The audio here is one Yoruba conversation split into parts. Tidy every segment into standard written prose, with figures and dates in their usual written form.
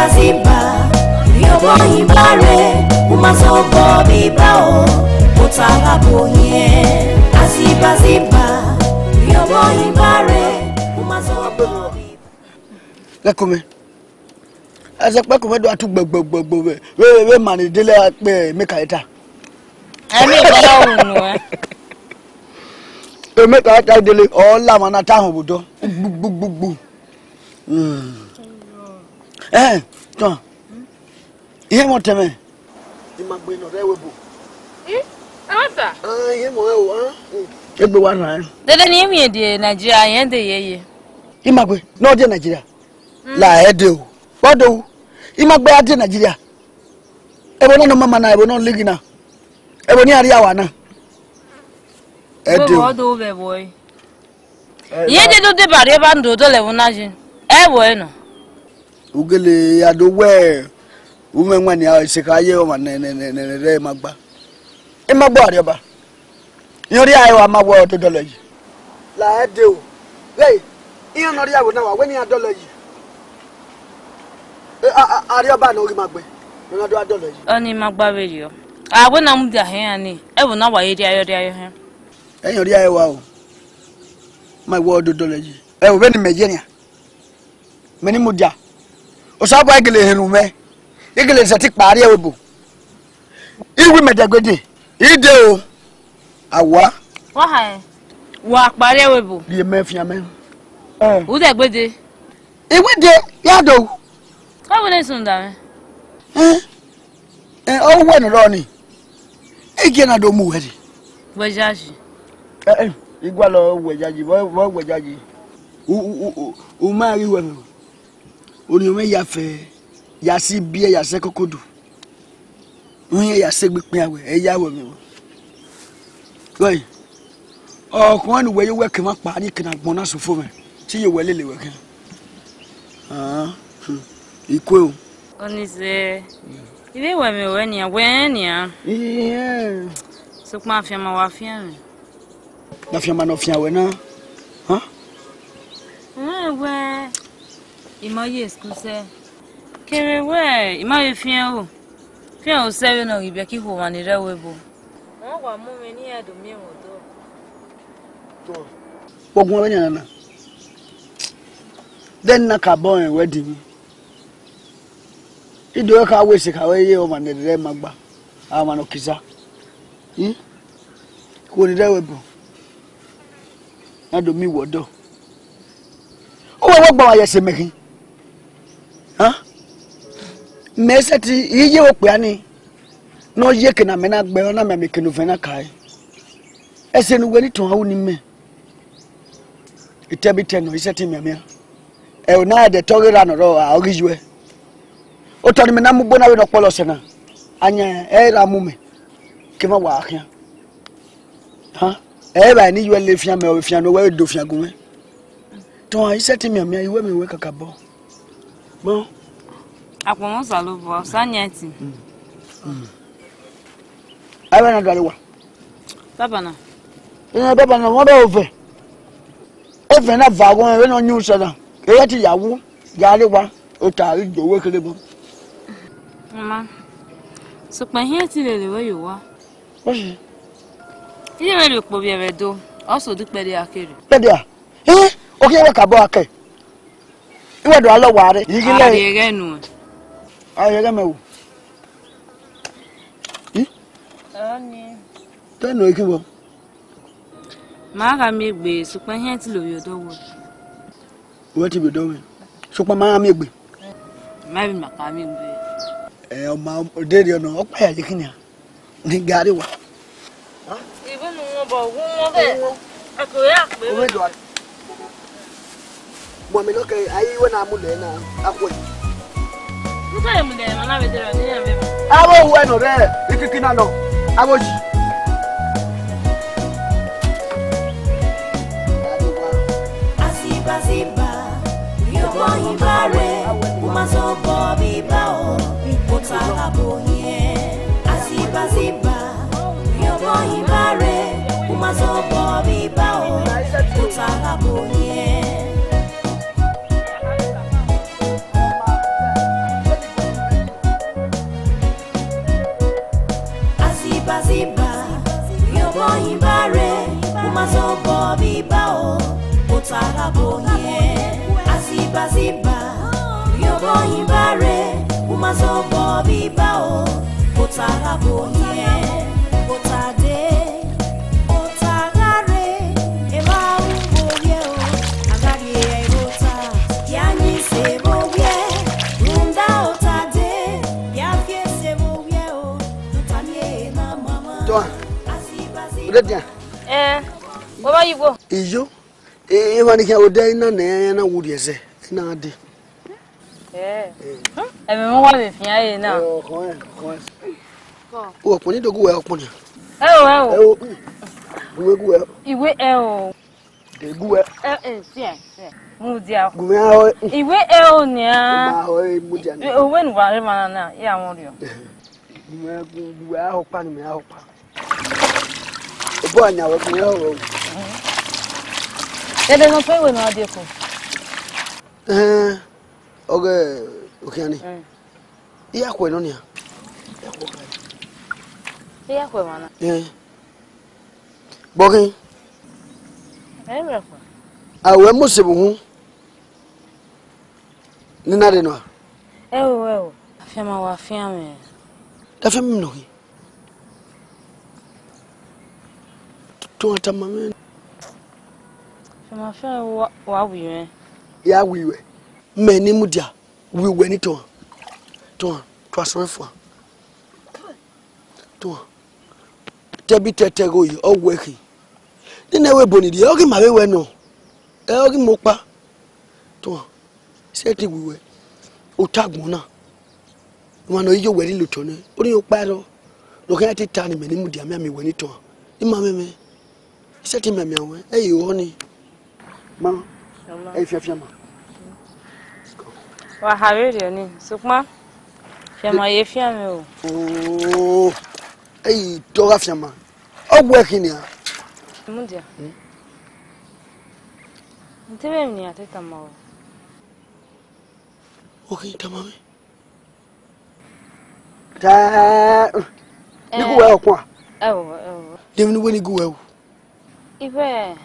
Ziba, Agbon-Ayinma re, umazo bobi bao, utalabo ye. Ziba, Agbon-Ayinma re, umazo bobi. Lekome. Ase pe ko do atu gbogbo we mani dele pe make eta. Emi bala hunu E make eta dele o la mana ta hon bodo. Gbugbu. Ton. Ihe mo teme. Imagbe no re webo. Ata. Ihe mo o Egbe wa na. Dede ni emi de Nigeria yen de yeye. Imagbe no de Nigeria. La ede o. Bodo. Imagbe ade Nigeria. Ebo no mama na ebo no ligi na. Ebo ni ari awa na. Ede o. Bodo be boy. Ye de do de bare ba ndo do le wona jin. Ebo no. Ugele adowe umenwa ni asikaye o ne magba imagbo arioba yori ayo amagbo to dolo yi la ede o hey iyan nori awo na wa we ni adolo yi arioba na ori magbe na do adolo yi oni magba we yo awo na mu da hen ani e wo na wa ye di ayo hen eyan ori ayo wa o magbo do dolo yi e wo be ni Nigeria meni mudia osabo egele henume egele seti pari ewebo iwi medagbede ide o awa wa ha wa pari ewebo die mafia me u de gbede iwi de yado ka wo ne sun da me o we no ni ege na do mu wedi wejaji igwa lo wejaji bo wejaji u ma ri we me oni o me ya fe ya si bie ya se kokodu oyin ya se gbipin awe e ya wo mi we o ko anu we yo we ke ma pa ni kina gbon na so fo me ti ye we lele we ke ikwe o oni se ile we me we ni a so kuma afia ma wa afia me na fia ma no fia we na we Ima ye skuse. Kere we, ima ye fian o. Fian o sewe no ibe ki ho mani re webo. Won wa mu me ni edo mi wo do. To. Pogun we nyana na. Den na ka bon we di mi. Ido ka we se ka we ye o mani re magba. A ma no kisa. Ko ni re webo. Na do mi wo do. O we gba wa ye se mekin. Meseti iye okpe ani no ye ke na me na gbe na me ke no fe na kai ese no we ni ton hawo ni me itebi ten no iseti me me e o na de togera no ro a ogijuwe o to ni me na mugbo na we no polo se na anya e ra mu me ke ma wa ahia e ba ni yue le fia me o fia no we do fia gun me ton iseti me me iwe me we kakabo bon Agbon salo bo sanyati. Aba na dare wa. Baba na. Baba na mo be ofe. Ofe na vagon we no nyu sada. E ti yawo, yare wa, o tari jowe kele bo. Mama. So pa hin ti le we yo wa. O si. Ile we le po bi e do. O so dupe de akere. Pede a. O ke we ka bo ake. Iwe do alo ware. Yigile. Ade re nu. Aye ga mewo. Ani. Teno ikibo. Ma ga mi gbe so pa hin ti lo yo do wo. Wo ti be do me. So pa ma mi egbe. Ma bi ma ka mi gbe. O ma o de ri ona o pa ya kini a. Ni gari wa. Ibo nu won bo won be. Akore akpe. O me do. Mo mi loke ayi we na mu le na akwo. Nuka ye mule mana bedera ni ya beba. Awo we no re ikikina no. Awo ji. Ziba, Agbon-Ayinma re, umazo bobi bao, utalabo ye. Ziba, Agbon-Ayinma umazobo bibao utarabonye aziba yobo ibare umazobo bibao utarabonye aziba yobo ibare umazobo bibao utarabonye utade utagare eba uboye agari ebota yanyi sebobye runda utade yafye sebobye utanye na mama toi redia baba yibo iyo wani ke ode na wuri ese na ade mo wa be fian ye na o poni dogu we oponi guwe iwe o de guwe mu dia guwe aho iwe o ni a ma ho mu dia ni o we nu wa re mana na ya won rio guwe aho pa ni me aho pa o bo anya we guwe aho de no pe we no ade ko okay ani iya ko no ni ya ko mana bokin me ko awe musibu hu ni na de no afia ma wa afia me da fe mi no hi to atamame ma fe wa wi ya wiwe meni mudia wiwe ni to asofo to tebi tetego yi ogwehi ni na we boni di ogi ma we no ogi mo pa to se ti wiwe otagun na mo no ijo we ni luto ni ori o pa ro lo kan ti ta ni meni mudia mi we ni to ni ma me se ti me awon eyi o ni ma e fia ma wa harere ni sukma fiama ye fiame o ei to fiama ogwe kinia mundia ntebe ni ateta ma o okay tamame ta ni ku we okwa dem ni we ni gu we ibe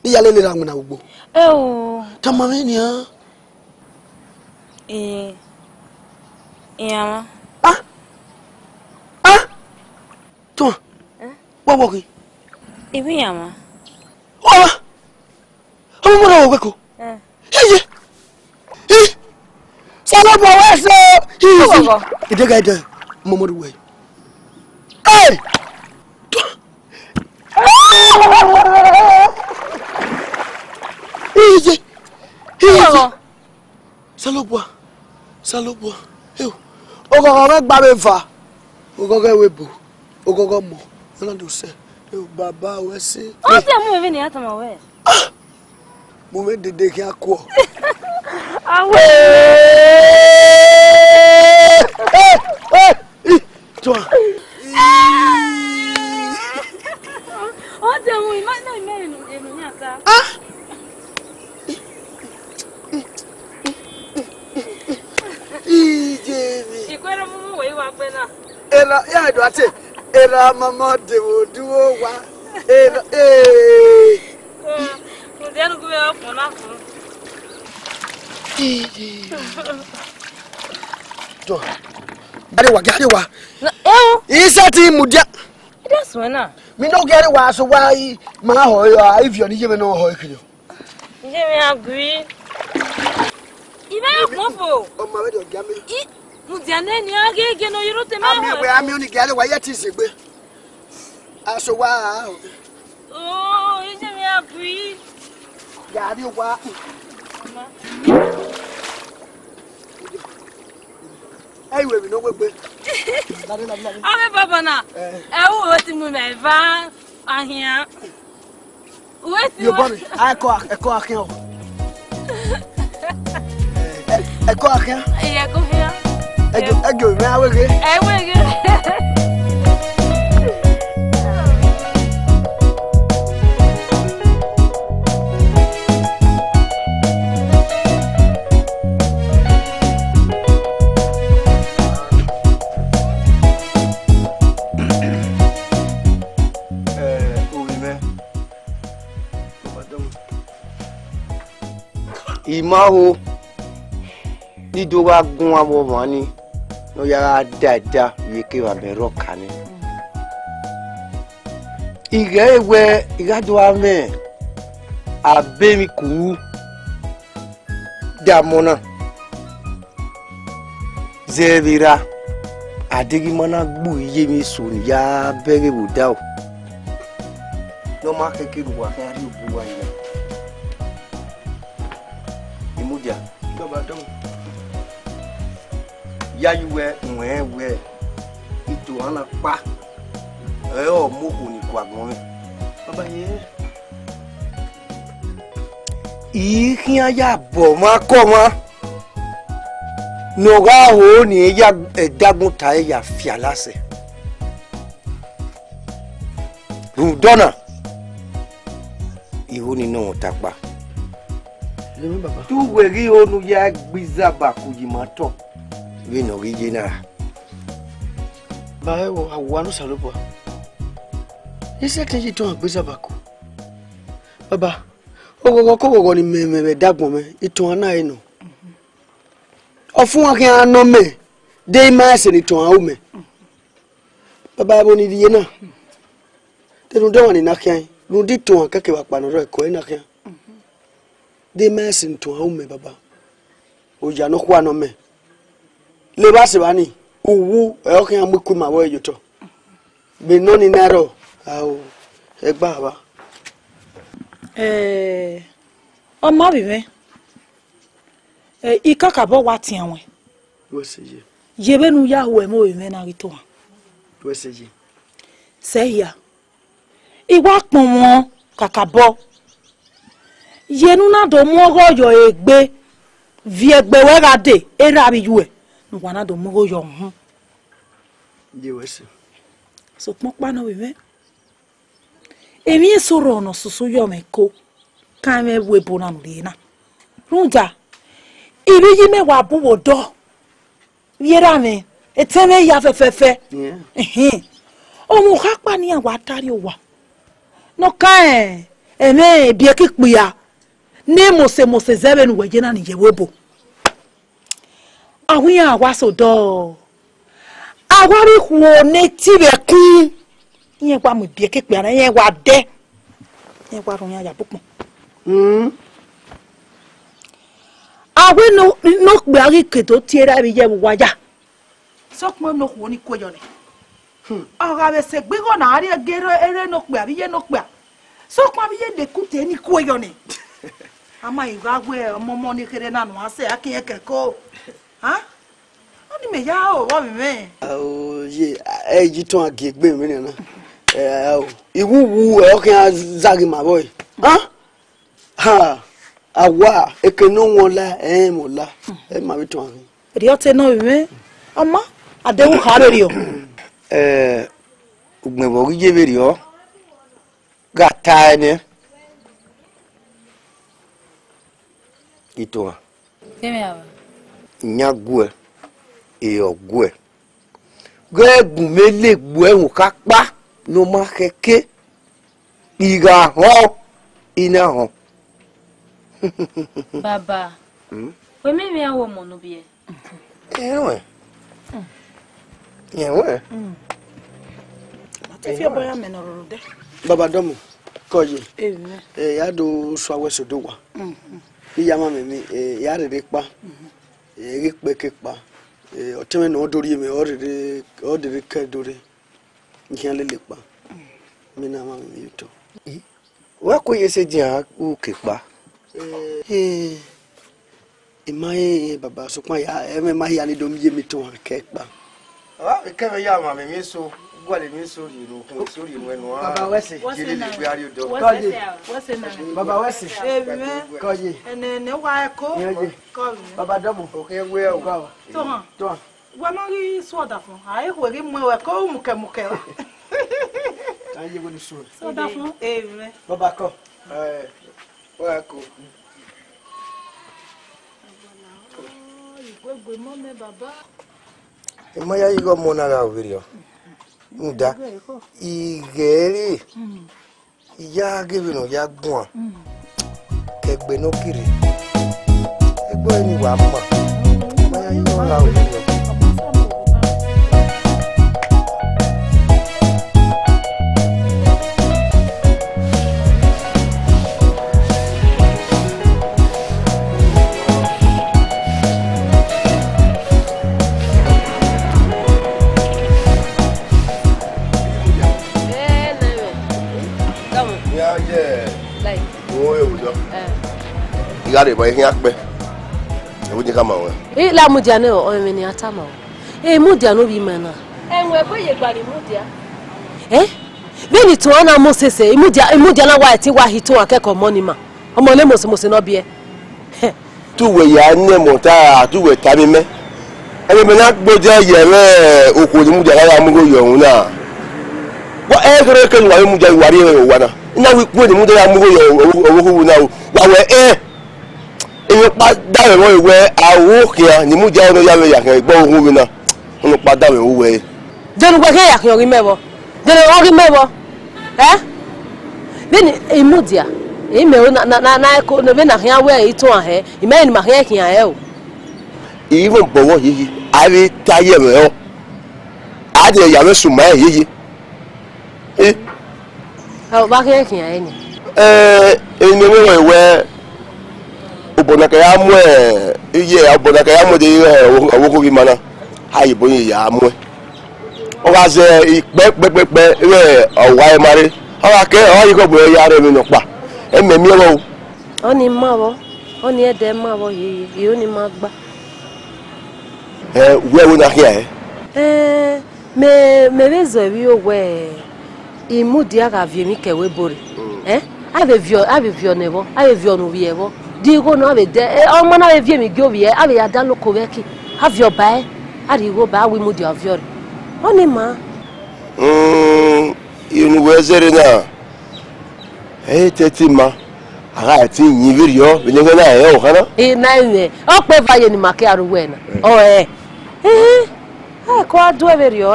ni yale le ranguna ugbo tamame ni a yama to wo ki ibi yama o mo ro ko ye sala bo we so idega ide mo mo we hey Easy. Salobua. Eu. Ogogo me gba me fa. Ogogo we bu. Ogogo mo. Ona do se. Eu baba we se. O te mu evi ni atama we. Mo me dede ki akọ. Awe. Toi. O te mu imagine no ni ata. Ikwere mumu we wa pe na. Ela ya do ate. Era mama de duo wa. Ela Mo de anu gbe opon na fun. To. Gari wa. Isa ti mudia. That's when na. Me no gari wa so wa ma ho if you ni je me no ho ikiro. Je me agree. Ibe opofo. O ma we do gami. Mudiane ni agege no yiro te ma ho. Ami oni gari wa yeti segbe. Aso wa. Oh, je me agree. Gari wa. Hey, we no gbegbe. Ame baba na. Wo ti mu me va ahia. Wait. Yo boni, eko akin o. Eko akin. Iya ko hia. Ego me awege. Imaho dido wa gun abo mani no ya dada yeke wa bero kani igewe igado ame abemi ku damona zevira adigi mana gbu iye mi so ya bere budao no ma kekeru wa ari obuwa ina imudia Baba dom. ya yuwe nwewe ito ana pa o moku ni kwa gbon Baba ye. Ihian ya bo ma ko ma no ga ho ni ya dagun ta ya fi alase rudona iho ni no tapa Lemi baba. tu weri onu ya gbiza ba ku yimato we no ri general Ba e wo awanu salopo. Ise keji ton agbesa bako. Baba. Ogogo ni me dagbon me iton ana e no. Ofun wa kan ano me. De ma se ni ton awu me. Baba bo ni diye na. Te no de woni na kan. Lu di ton kake wa pa no ro ko e na kan. De ma se ni ton awu me baba. O ja no kwa no me. Le ba se ba ni. Owu e o kan amuku ma wo ejo to. Be no ni naro. Awo egba ba. Ọmọ bi me. Ikaka bo wa ti anwen. Wo se je. Yebe nu ya ho e mo me na rito wa. Wo se je. Se ya. Iwa pon won kaka bo. Yenu na do mo go yo egbe. Vi egbe we ga de era bi yu e. Nu wa na do mo go yo hun. Je wo se. So pon pa na we me. Emi soro no susu yo me ko. Kan me we bona no le na. Runja. Ibi yi me wa bu wo do. Yera me. Eteme ya fefefe. Yeah. O mu ka pa ni awa tari o wa. No kan eme bi ekikpuya. Ne mose zebe nu weje na ni yewebo. Awin awa so do. Awari ku ne tibe kun. Yen kwa mu bi ekikpuya na yen wa de. Yen kwa run ya pupon. Awe no gbe ari keto tiera bi je waja. Sokmo no ko ni koyo ni. Ora be se gbe go na ari gero ere no gbe abi ye no gbe. Sokmo abi ye de kute ni koyo ni. Ama igagwe omomo ni kere na no ase akin keko. Ha? Oni me ya o wo mi me. O ye eji ton agegbe mi na. Iwuwu e o kan zagi ma boy. Ha? Ha. Awa ekeno won la mo la e ma bi ton ani. Ri o te no mi me. Ama adewu khare ri o. Ugbebo ri je beri o gata ene ito Kemi awa. nyagwe e ogwe gegun mele gbu ehun ka pa no ma keke iga ho ina ho Baba. We me awo mo no bi e. Ewe. Ewe. Ati fi boya me no ro de. Baba domo koje. Amen. Ya do so aweso do wa. Ya ma me ya re pa. Ri pe ke pa. O teme no dori me o de ke dori. Nkian le pa. Mi na ma me yuto. Wa ko yese dia u ke pa. Imaye baba so kwa ya eme ma ya ni do mi mi to ke pa. Ah, ke me ya ma me so gwale mi so ri ro kun so ri ro enu ah. Baba wese. Jile le gbe ari odo. What's in name? Baba wese. Amen. Koje. Ene ne wa ko. Yeje. Ko. Baba domo. O ke we o. Gawa. To han. To. Guamari soda fún. Aí rueri mo é ko muke lá. Aí vou no sul. Soda fún. Eve. Babacó. Olha co. Igwe mome baba. Maya igo mona ga video. Nda. Igeri. Ya givino ya gbon. Kegbe no kiri. Egbo ni wa mo. Maya igo ga video. Igare boy hin akpe. E wo ni ka ma won. La mudia ne o me ni atama o. Mudia no bi mana. Enwe boye gbari mudia. Beni to na mo sese mudia na wa ti wa hito akeko money ma. Omo le mo se no bi e. Tu we ya ne mo ta tu we ta mi me. Ebe me na gboje yere oko ni mudia la mu go yo hun na. Wa e gere ke wa mudia wari e wa na. Ina wi ku ni mudia la mu go yo owo hu na wa we Eyo pa dawe mo iwe awo kia ni mu ja ono ya me ya kan gbo ohun mi na. Onu pa dawe wo we. Denu gbe ke ya kan ori mebo. Denu ori mebo. Beni imudia. Me na ko no be na kan we itun ahe. Ime ni ma kan kin ahe o. Even bowo yiyi. Ari taye me o. Ade ya me suma yiyi. Ba kan kin ahe ni. Eni mo iwe Obonaka ya mu iye obonaka ya mu de owo bi mana ayi bo ya mu o ga se pepepepe we owa e mare o ga ke o yi ko bo ya re mi no pa e me mi o Oni ma wo oni ede ma wo yi oni ma gba we wo na here me bezo wi o we imudi aga vie mi ke we bori ave vio nevo ave vio no vi evo Digo no ave de o ma na vie mi gyo vie ave ya dan loko weki have your buy arigo ba we mudi avior oni ma inu wezere na teti ma ara ti yin virio bi nge na o kana na ime o pe vaye ni make aruwe na ko adu virio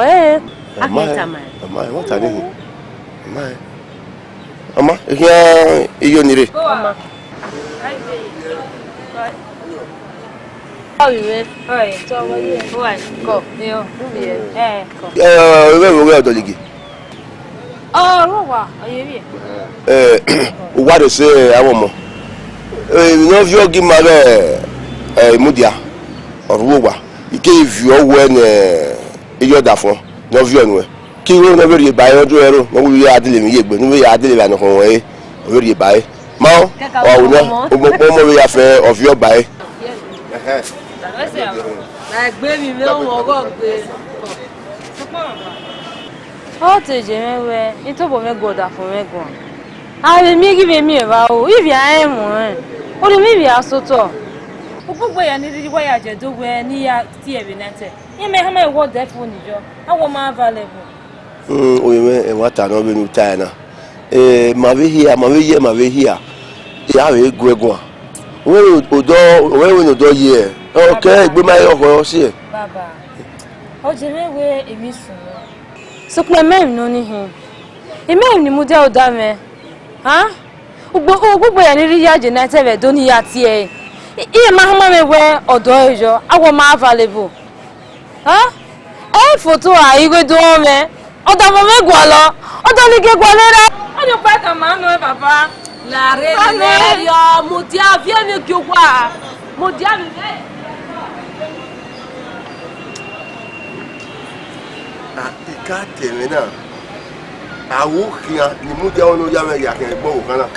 aketa ma what are you ama ihe iyo nire ama Oi, to wa ye. Oi, ko. Yo. We wo odoligi. Ro wa, aye bi. Wa de se awon mo. No vio gi ma be mudia. Oruwo wa. Ike vio we ne iyo da fun. No vio nu e. Ki wo no be ba yo do ero. No wo ya adile mi yegbe. No ya adile ba no kon we. O be ba e. Ma o wo o mo ya fe of your buy. Na gbe mi me won go gbe. O te je mewe, ito bo me goda fun me gon. Are mi gi be mi e ba o, ibi a mu o le mi bi asoto. Gbogbo ya ni ri wa ya je do we ni ya ti e bi nete. Yin me ha me wo de fun ni jo. Awo ma available. O me e wata no be nu ta na. Ma be here. Ya we gwegun. We no do ye. Okay, gbe ma yo ko si e. Baba. O je mewe emi sun. So pe me no ni hin. Emi ni mu de o da me. Ha? Gbogbo ya ni ri ya je na tebe do ni ya ti e. Iye ma ha ma me we odo ejo. Awo ma available. Ha? Photo a igwe do me. Oda mo me gwa lo. Odo ni ke gwa le ra. Oni pa ka ma no e baba. La re yo mudia vie mi kywa. Mudia mi Ika teme na. Awu kia ni mudia ono ya me ya ke gbo kan na.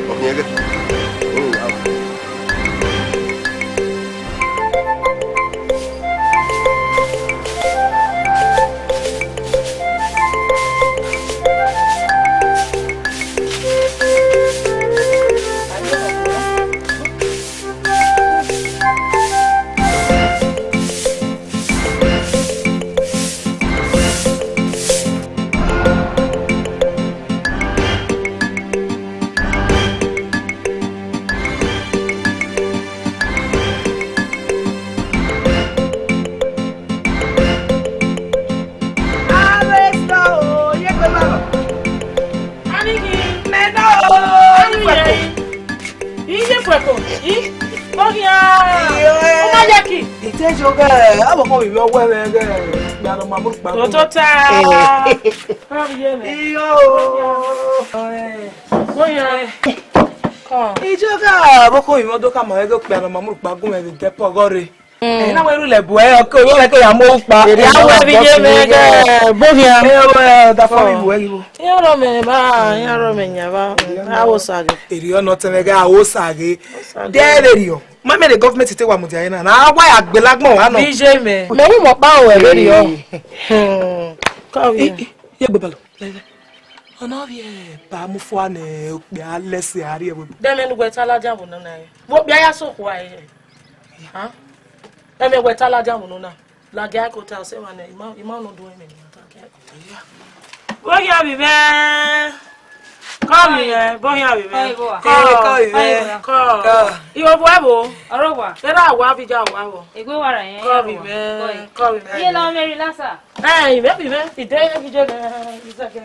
O ni ge. Ide joga, abo ko mi owo e ge. Ya lo mamu pa. Totota. Iyo. Boya. Ijoga, abo ko mi mo do ka mo e ge pe lo mamu pa gun e de pogore. Na we ru le bu e o ko yo le ke ya mo pa. Ya we bi je me ge. Boya. E da fo mi bu e ibo. Ya ro me nya ba. Awo sage. Eri o no teme ge awo sage. There rio. Mama the government take wa Agbon-Ayinma na why agbelagbon wa no bj me mo pa o e lori o ka wi ye gbebalo ona bi e ba mu fo ana pe alese ari e bo dem enu gweta laja bu na wo bia ya so ko ai ha dem e gweta laja bu na la ga ko ta se wa na ima no do me ni ta ke wo ya bi be come here, boy here. Come. You have wabo. Arowa. Era wabi ja wabo. Egwe wara yen. Come here. Come here. Ye la me relaxa. Hey, maybe me. Ide bi je na. Isake.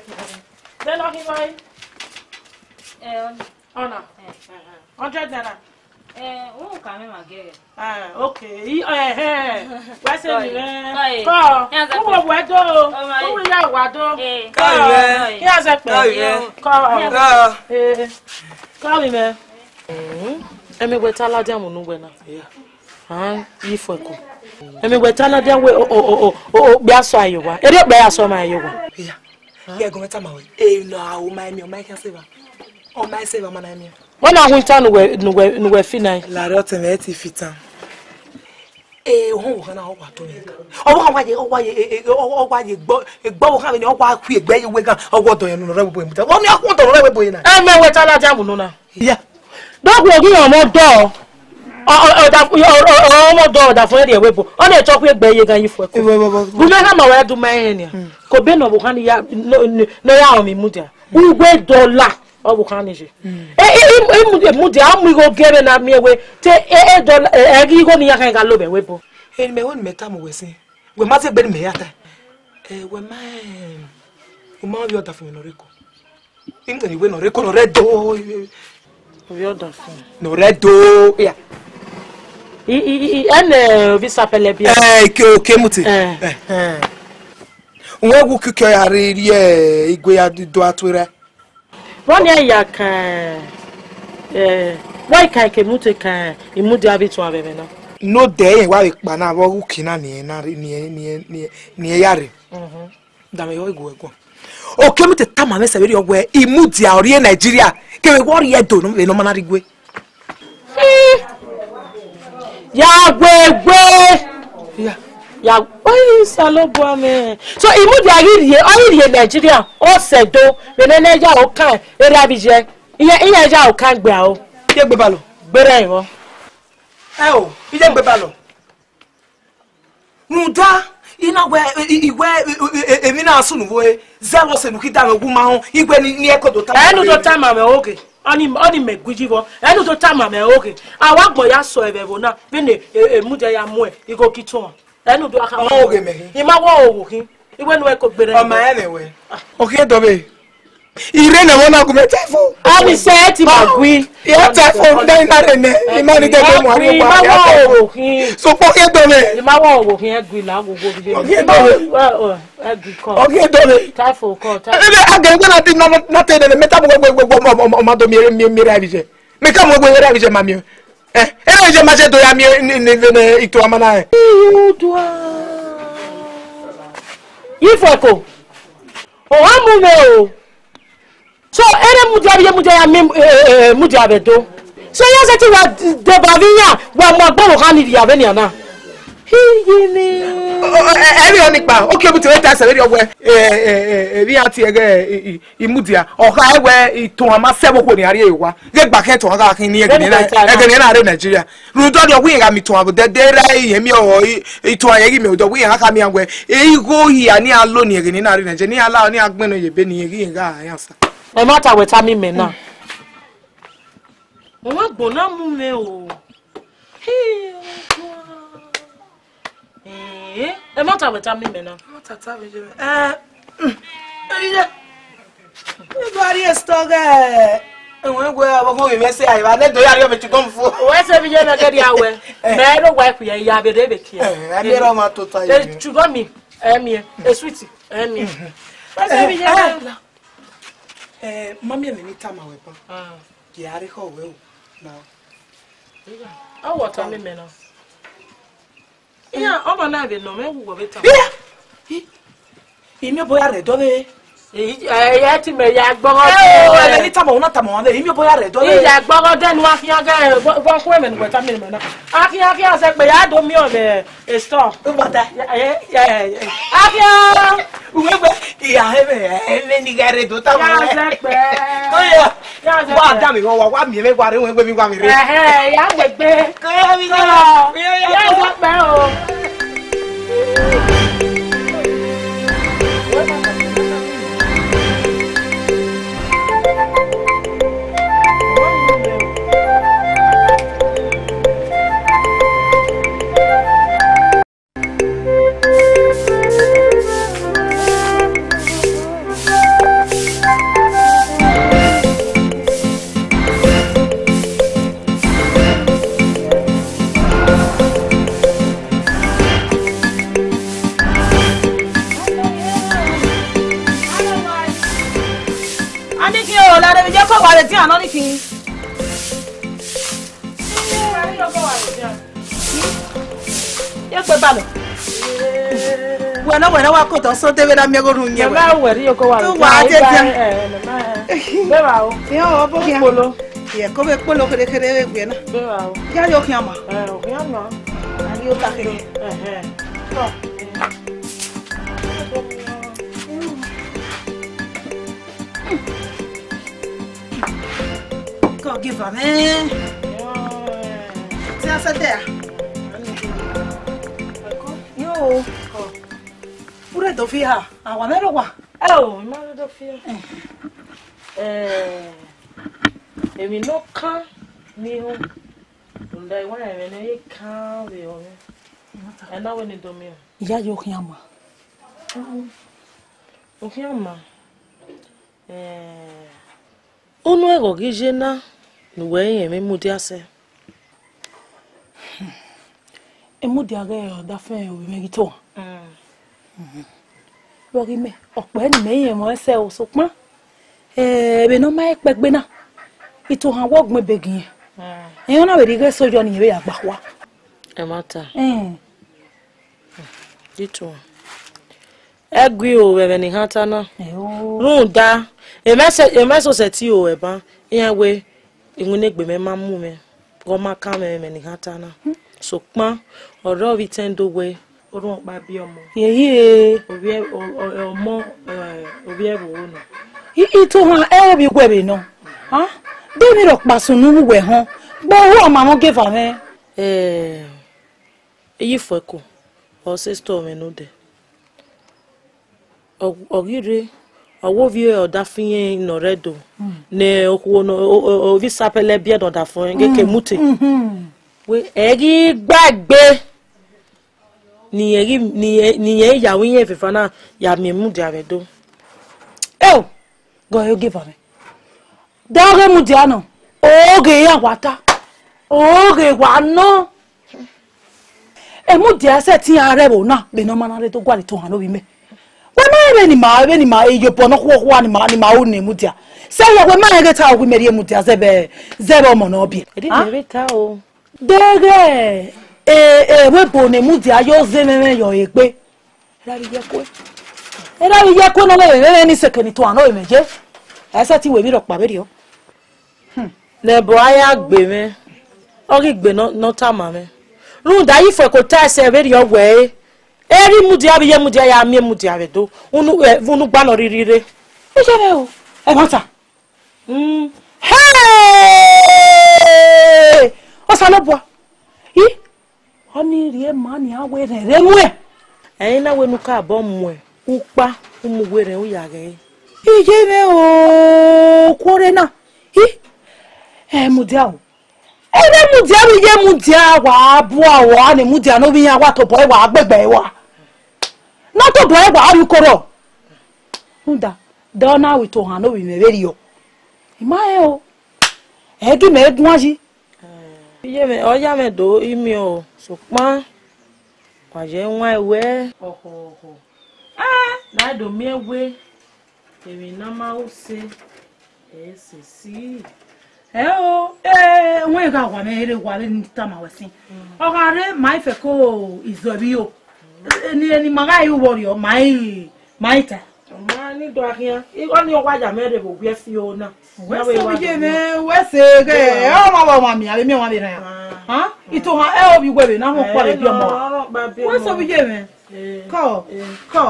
Then no him mai. Ona. 100 naira. O ka me magere. Okay. Why say me? Ko. Wo wado. Wo ya wado. Ko. Here's a pen. Ko. Come me. Emi gweta la dia munu gwe na. Yi fo ko. Emi gweta la dia we o bi aso ayewa. Eri gbe aso ma ayewa. Ya go meta ma we. No, o mai mi o mai kan save. O mai save ma na mi. When I went no we fina. La rote me ti fitan. Ho kana o wa to me. O wa ye gbo kan ni o wa ku egbe ye we gan o wodo yen no re bo emuta. Won ni akun to re bo yin na. Me we tala jamu no na. Yeah. Dog wo gi omo do. Omo do da fun e we bo. O na to ku egbe ye gan yi fu e ko. Bu me ha ma we du mai ni. Ko be no bo kan ya no ya o mi mu dia. Ugwe dollar. Obu kanije mudi amu go gere na miewe te dollar egi go ni yakan ga lobe webo me won meta mo wesin we ma se gbe ni me yata we ma o ma bi oda fun no reko inga ni we no reko no redo bi oda fun no redo ya en visa pele bia ke muti won gu kikyo ya ri igwe ya do atwere Roni ya kan why kan ke mutu kan imudi abitu abebe na no dey wa we pa na wo kina ni yare da me yo ego o ke mutu tama me seberi ogwe imudi a ori Nigeria ke we wori edo no we no mana rigwe ya gwegwe ya oyi salobo ame so imudi ari Nigeria o sedo beneneja o kan ere abije iye ja o kan gbe a o ye gbe balo gbere iwo o iye gbe balo muda ina we igwe emi na asunu wo zero se nuki da ogun ma hon igwe ni ekodo ta enu to ta ma me oge oni megujivo enu to ta ma me oge awa gbo ya so ebebo na bene emuje ya mu e igo kitun enu do aka mo oge me ima wo owo kin igwe nu e ko gbere o ma enewe okay dobe ire na wona ku metafo ami se ti magui ya tafo ndai na rene ima ni de mo ari pa ya owo kin so po ke dobe ima wo owo kin egui la gogo bi okay dobe egui ko okay dobe tafo ko tafo aga ngwe na ti na te de metafo gbogbo o ma do mi rabije me ka mo gbe rabije ma mi ere je ma se do ya mi ni ito amana e udwa ifoko o amu me o so ere mudi ya mudi abedo so ya se ti wa de bavinya wa mo gbo kan ni ya be ni ana hiyini eri oni pa o ke buti weta se ri ogwe ri ati ege imudia o ka ewe itun ama sebo ko ni ari ewa ge gba ke to ga kin ni ege ni na re Nigeria ru do do wi ga mi tun abu de ra iye mi o itun aye gi mi do wi ga ka mi angwe go hi ani alo ni ege ni na re Nigeria ni ala ni agbenu ye be ni ege ga yansa e mata weta mi me na o ma gbona mu me o e mata weta mi me na mata ta be je e go ari stoga When we are going to say, I let the area to come for. Where's every year I get the hour? May wife, we have a baby here. I made all my total. To go me, a sweetie, Where's every year? Mammy, any time I weapon. Yeah, I call well now. Oh, what time, men? Yeah, overnight, no man will be. In your boy, I don't know. I had to make Agbon. Any time I not a month, in your boy, I don't know. Agbon, then walk women with a minute. I said, but I don't know a store. But Yeah. Any garret to tell Yeah. what damn it, what me, what we want me. Hey, I would be. When I walk out, so they will have me go room. You where you go out. Polo. Yeah, come back, Polo, the Caribbean. Yeah, you're Yama. And you go give her, man. Tell us there. Yo. Pure dofia, awanero wa. Oh, mother dofia. Emi no kan mi ho. Undai wa emi no kan we o. E na we ni do mi. Ya yo kiama. O kiama. Unu ego gijena nuwe emi mudi ase. Emudi age da fe o mi gito. Lori me ọ̀pẹ ni me yen mo ese o so pon. Be no ma epegbe na. Ito han wo gbon begin. Eyan na we ri ge sojo ni we agba wa. E mata. Dito. Egwi o we ni hata na. Run da. E meso se ti o e ban. Iyan we iwune gbe me ma mu me. Go ma kan me ni hata na. So pon oro wi tendo we orun pa bi omo. Yeye Omo obi e bo no. Ito han bi gwe be no. Ha? Do mi ro pa sunu we han. Bo wo ma mo give am eyi foko o sister me no de. Ogire owo vi o da fin no redo. Ne okwo no o vi sapele bi e do da fun geke mute. We egi gbagbe ni ìyàwó yẹn fefa na ya mi mu dia redo. Go you give am. Dage mu dia no. Oge ya wata. Oge wa no. Mu dia se ti are bo na be no mana re to gwa le to han no bi me. We ma be ni ma e yo po no kwa ni ma o ni mu dia. Se ya we ma ge ta o me ri mu dia zebe omo na obi. E di me ta o. Dege we bo ne mu dia yo zememe yo egbe. Era bi je ko no le ni sekeni to an o meje. Ese ti we mi ro pa be ri o. Le bo aya gbe me. O ri gbe no ta ma me. Run da yi fo ko ta se be ri o we. Eri mu dia bi ye mu dia ya mi mu dia be do. Unu gba no ririre. E je me o. E ma ta. Hey! O sa lo bo. Oni rie mani awe re mu e. Eyin na we nu ka bo mu e. Upa umu were o ya ge. Ije me o kwore na. Mu dia o. Mu dia bi je mu dia wa bu awo ani mu dia no bi yan wa to boy wa agbegbe wa. No to boy wa arukoro. Nda. Dona we to han no bi me beri o. Ima e o. egi me gwanji iye me oya me do imi o supan kwaje nwa ewe oho na do mi ewe èmi na ma o se si wọ́n ga wà mẹ́rẹ̀ wà lẹ́ni tàmà wẹ̀sìn ọ̀gá rẹ̀ máa fẹ́ kó ìzọ̀bí o ni màá yìí wọ̀rì ọ̀ máa tà. ọmọ nígbà akínyàn ìwọ ni ọkọ àjà mẹ́rẹ̀ kò gbé sí o náà. wẹ́sẹ̀ wíjẹ́ mi wẹ́sẹ̀ kẹ́ ọmọ bọ̀ wà mí àbí mi wà mí rẹ̀ hàn ìtò hàn ẹ̀ òbí gbẹ̀bẹ̀ náà wọ́n pọ̀ lè bí ọmọ wa wẹ́sẹ̀ wíjẹ́ mi kọ́.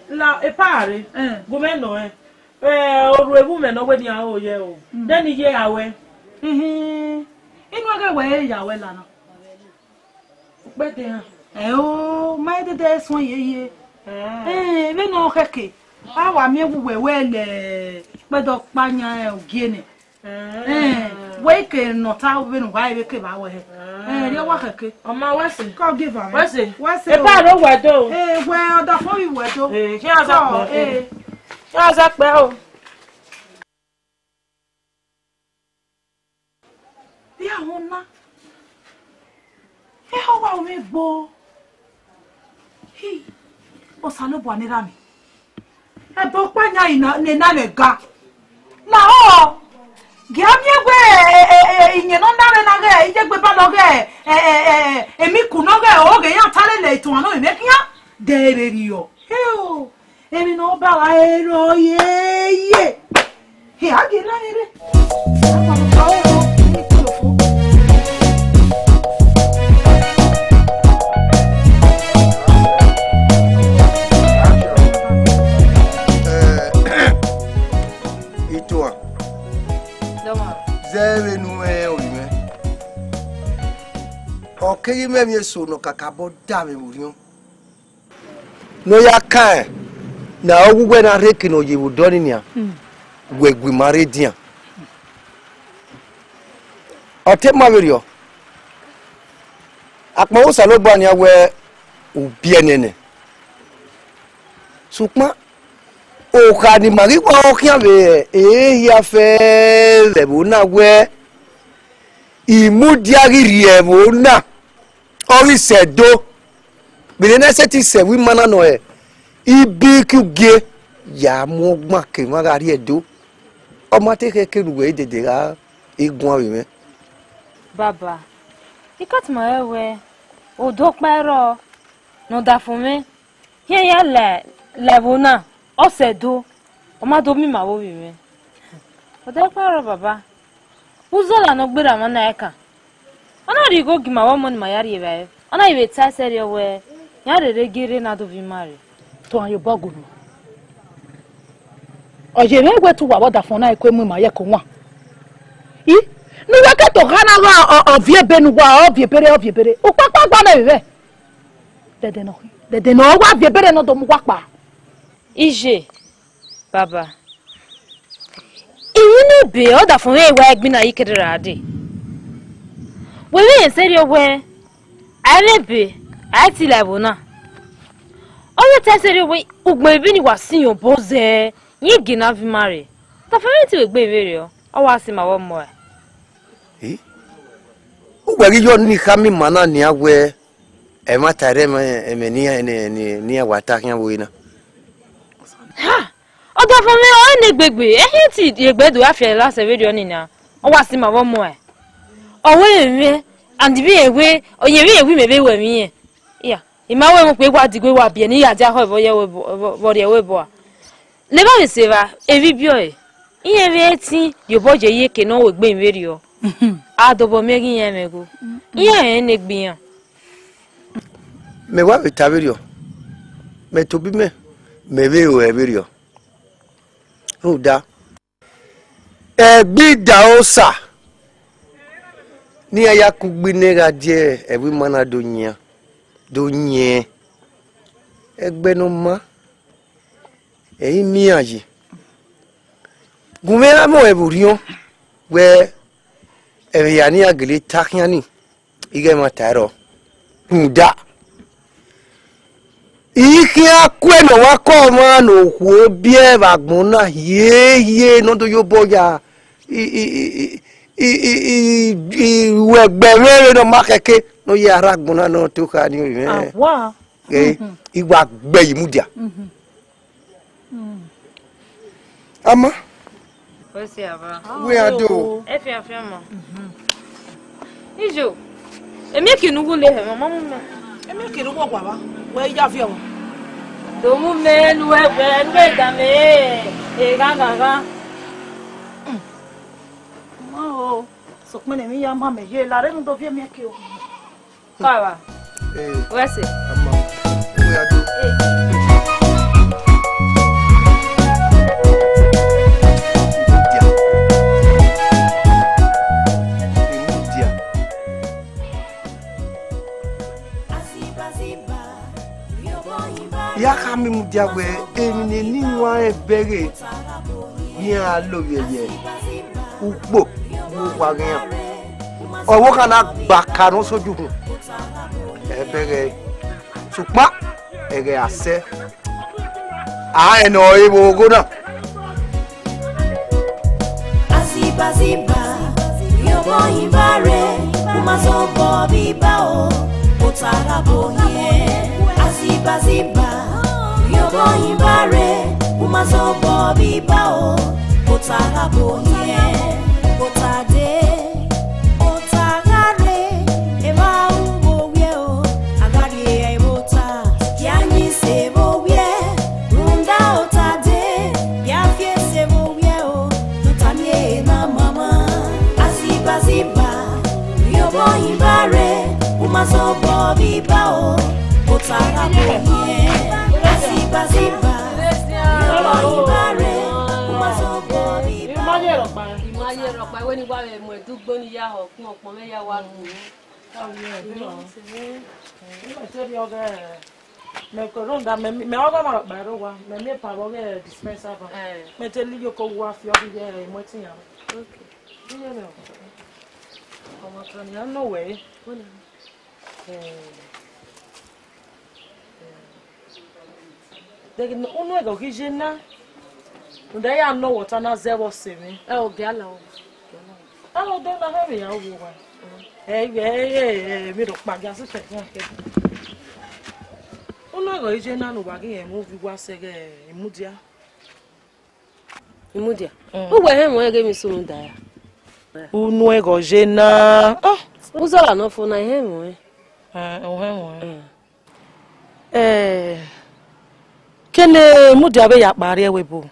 la epaare gómìnà oru ebu me no we ni a o ye o deni ye awe inu aga we ya we lana pe de han o mai de son ye me no keke awa mi ewu we le pe do panya ogiene we ke no ta we no wa ke ba we ri wa keke o ma wese ko give am wese e pa ro we do we oda fo wi we do ki a sa pe ya za pe o ya wona ho wa o me gbo hi o sa lo bo ni ra mi e bo panya ina ne na le ga na o ge ami egbe iyen no ndare na ge ije gbe ba lo ge emi ku no ge o ge yan tale le itun no me kiya de re ri o o èmi no ba wa ero ye he age la ere Itoa Doma. zere nu oyime okeye memi so no kakabo da me murion no ya kan na ogugwe na reke no yibu doni nia gwegwi mare dia ote maverio akpo wo salo gba ni awe obi enene sukma o ka ni mari kwa okian be ya fe lebo na we imudiari riebo na ori sedo bi na seti se wi mana no ibi kuge ya mo gba ke ma ga ri edo o ma te ke ruwe dede ga egun awe me Baba. Ikat ma ewe. O do pero. No da fun mi. Ye ya le bona. O se do. O ma do mi ma wo bi mi. O do pero baba. Uzola no gbera ma na eka. Ona ri go gi ma wo mo ni ma yari ebe. Ona ibe ta seri we. Ya re gere na do bi mari. to an yo bogulu oje me gwe tu wa boda fun na ekwe mu ma ye ko wa i ni we ke to kana wa o vie benu wa o vie bere o papa gba na bebe dede no wa vie bere no do mu wa pa Ije. Baba. Iyi ni be o da fun we wa egbin na yikedera ade. We we seri we. Arebe. Ati labona. Oyo tesere we ugbo ebi ni wasin yo boze yin gina vi mare ta family ti we gbe ibere o wa si ma wo mo ugwagi yo ni kami mana ni awe e ma tare me ni wata kan wo ina ha o da family o ne gbegbe ehin ti egbedu afie last video ni na o wa si ma wo mo o we enwe and bi ewe oyewe ewi mebe we mi yen ya imawe mo pe wa digwe wa bi ni ya ja ho bo ye bo re we bo le ba se va evi bio iye ve ti yo bo je ye ke no we gbe nveri o adobo megi yen mego iye en ne gbiyan me wa betaverio me to bi me ve o everio o da egbi da osa ni aya ku gbinera die ewi mana do nye egbe no ma eyi mi aji gumera mo eburion we ya ni agele takiani ige ma taro nda ikia kweno wako ma no ku bie bagbon na ye no do yo boya ìwẹ̀gbẹ̀rẹ̀ no makeke no yara gbona no to ka ni o me wa igba gbe imudia ama o se aba we ado e fi afia mo ijo emi ki nugu le he mo mu me emi ki nugu gwa ba we ya fi o do mu me nu e da me e ga oh so mene mi ya mame ye la re no do fi mi ki o kawa we se ama we ado ya kami mudiagwe emini ni wa ebere ni a lo yeye upo wo wa gan owo kana gba karun soju hun ebere supa ere ase a eno ebo gona Aziba yobo ibare umazobo bibao utarabo ye Aziba yobo ibare umazobo bibao utarabo ye utade utagare eba ubo wieo agari ebota yanyi sebo wie runda utade yafie sebo wieo tutanie na mama Aziba yobo ibare umazobo bibao utarabo ye Aziba yobo ibare umazobo bibao Imaye ropa we ni wa mo edugbo ni ya ho kun opon me ya wa lu me koronda me oga ma baro wa me pa bo ge dispenser ba me te li yo ko wa fi obi ye mo tin ya okay ye me como kan ya no way de no uno ego ki jena unda ya no water na zero semi o ge ala o alo do na he ya wo wa mi ro pa ja so se kan ke uno ego ije na no ba ge mo vi wa se ge imudia o we he mo ge mi so no da ya uno ego jena uzola no fo na he mo kene mudia be ya pare ewe bo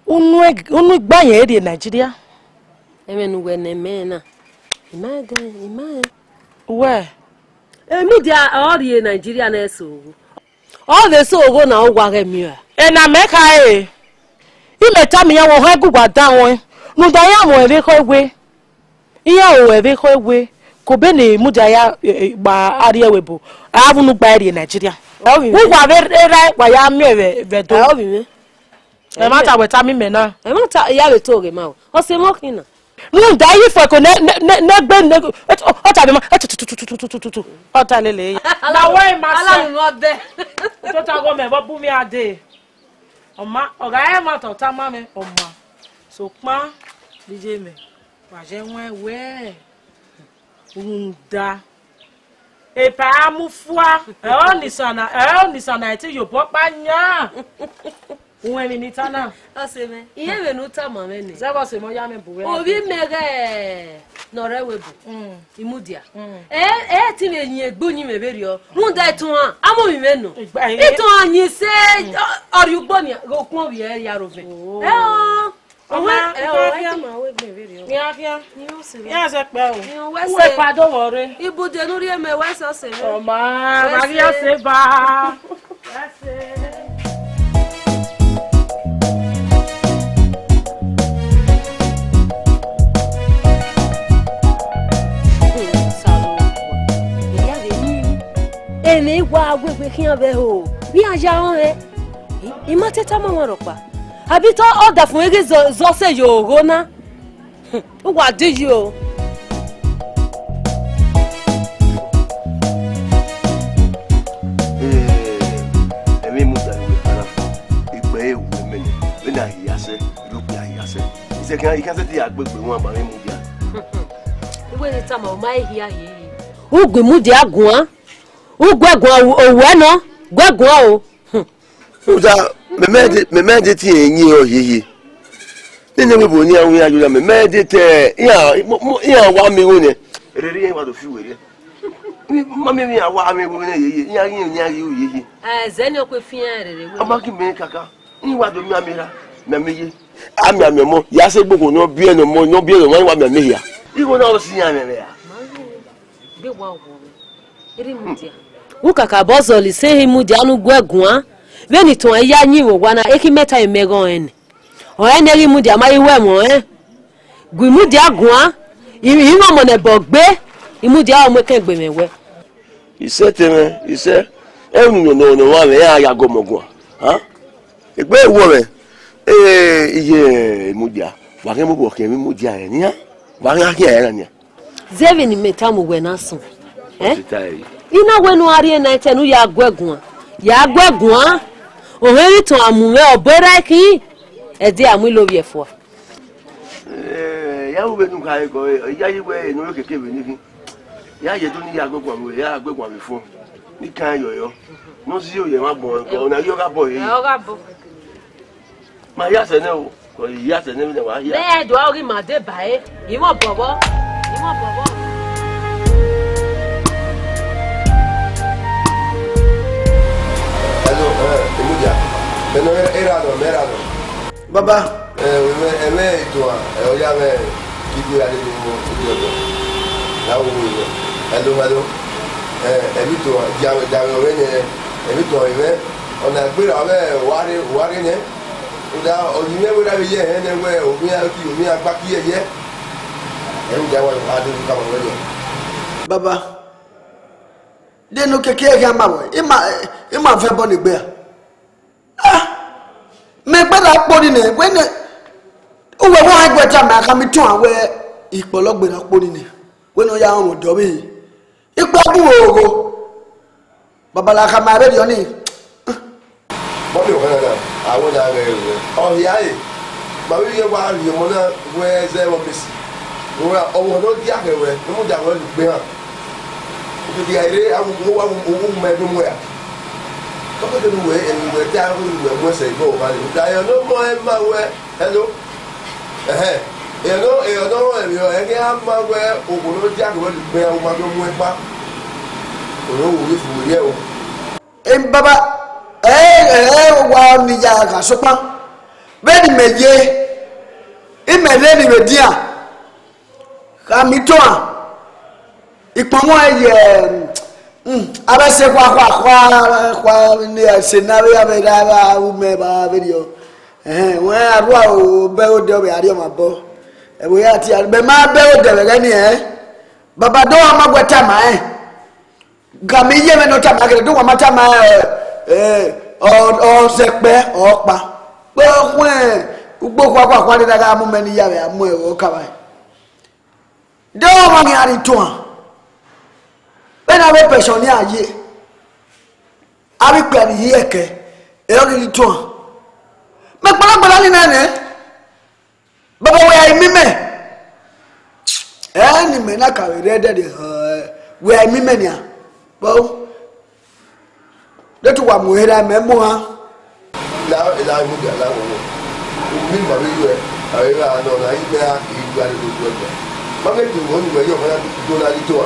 unu gba yen de Nigeria emenu we na me na imaye we media ori Nigeria na eso o de so ogo na ogwa re mi na me ka imeta mi ya wo ha gugwa da won nu da ya mo ebe ko egwe iya o ebe ko egwe ko be na mudia ya gba ari ewe bo avunu gba eri Nigeria gugwa be ra gba ya mi ebe do obi me e mata weta mi me na e mata ya be to ge ma o se mo kina nu da yi fo ko ne gbe ne o ta be ma o ta lele na why ma ala nu obe to ta go me bo bu mi ade oma oga e ma to ta ma me oma so pa dije me wa je won we unda e pa amufua e ni sana ti yo bo pa nya won mi ni tana o se me iye me nu ta ma me ni zebo se mo ya me buwe obi mege no rewe bu imudia ti me yin egbonyi me beri o mu da tun an amo mi me no itun anyin se ori ugbo ni okun obi ya rofe Oma ma we gbe beri o ni o se ya se pe o we we pa do wore ibude nuri eme we so se me Oma Maria se ba ene wa agwegwe kian be ho bi aja won he imateta mo won ropa abi to order fun ege zo se yo rona o wa de yo emi mu da we kana igbe ewu meni be na hiyase irupi hiyase second, you can't say I gbegbe one ba mu dia. Iwe ni tama o mai hia hi. Ugwe mu dia gun. Ugwegun owo no. Gwegun o. Uza me de ti enyi o yiyi. Nene we bo ni awun ya yo me de te ya wa mi wo ni. Ereri yen wa do fi were. Mami mi awa mi wo ni yiyi. Ya yin o yiyi. Zeni okwe fian rere we. Amaki me kaka. Ni wa do mi amira. Me meye. Ami mo ya se gbogbo no bi eno mo no bi eno wa me me ya. Iwo na o si ya me ya. Be wa wo. Eri mu dia. Ukaka bozoli se himu dia nu gwegun. Veni ton ya yin wo wana ekimeta emegon en. O eneri mu dia mai we mo Gwi mu dia gun. Iwo mo ne bogbe. Imu dia o mo ken gbe mewe. Ise teme, ise enu no wa me ya go mogun. Ha? Egbe wo me. Iye mu dia. Wa ke mo bo ke mi mu dia e ni ha. Wa nga ke e ni. Zevi ni metamu we na sun. Ina wenu ari na itenu ya gwegun. Ya gwegun. Oheri ton amuwe obere ki. Ede amu lo bi efo. Ya wo be nu kai ko ya yi we enu keke be ni. Ya ye to ni ya gwegun we ya gwegun mi fun. Ni kan yoyo. No si oye ma bon ko na yo ga bo yi. Yo ga bo. Ma ya se ne o. Ko ya se ne ni wa ya. Le do ori ma de bae. Imo bobo. Pero era no. Baba. Me tu ya me kidu ya de mo. La wo yo. Hello. Ebi to ja we ne. Ebi to we ona gbe ra me wari ne. Uda oni me we ra ye he ne we omi agba ki ye. Ja wa adu ka mo we. Baba. De no keke ga ma wo. Ima fe bo ni gbe. Me gbada poni ne we ne uwe wa agweta ma ka mi tun awe ipologbe na poni ne we no ya won do mi ipo bu ogo baba la ka ma be yo ni bo mi o kana awon da re o ya e ma wi ye wa ri mo na we ze mo bisi wo o no di akewe mo da wo gbe han o di aire awon mo wa mo me do mo ya Come to the way and we're down with what's a go. I no more my way. Hello. You know, I have my way over the jack will be a woman back. With you. And Baba, wow, Nijaga, Sopa. Very medie. In my lady with dear. Kamitoa. Ipomo abase kwa ni scenario abeda umeba video we arua o be o de o be ari o mabo e bo ya ti be ma be o de be ni baba do amagweta ma gami ye me no ta ma gere do wa mata ma o sepe o pa pe ugbo kwa ni daga mu me ni ya be amu e o ka ba do ma ni ari to when I was person here, I will plan here. I to make Balabala nane. But where I mean, any men I can read where I mean, well, that's what we had a memoir. Now, and I would allow you. I know I got it. Mamma, you won't wear your door.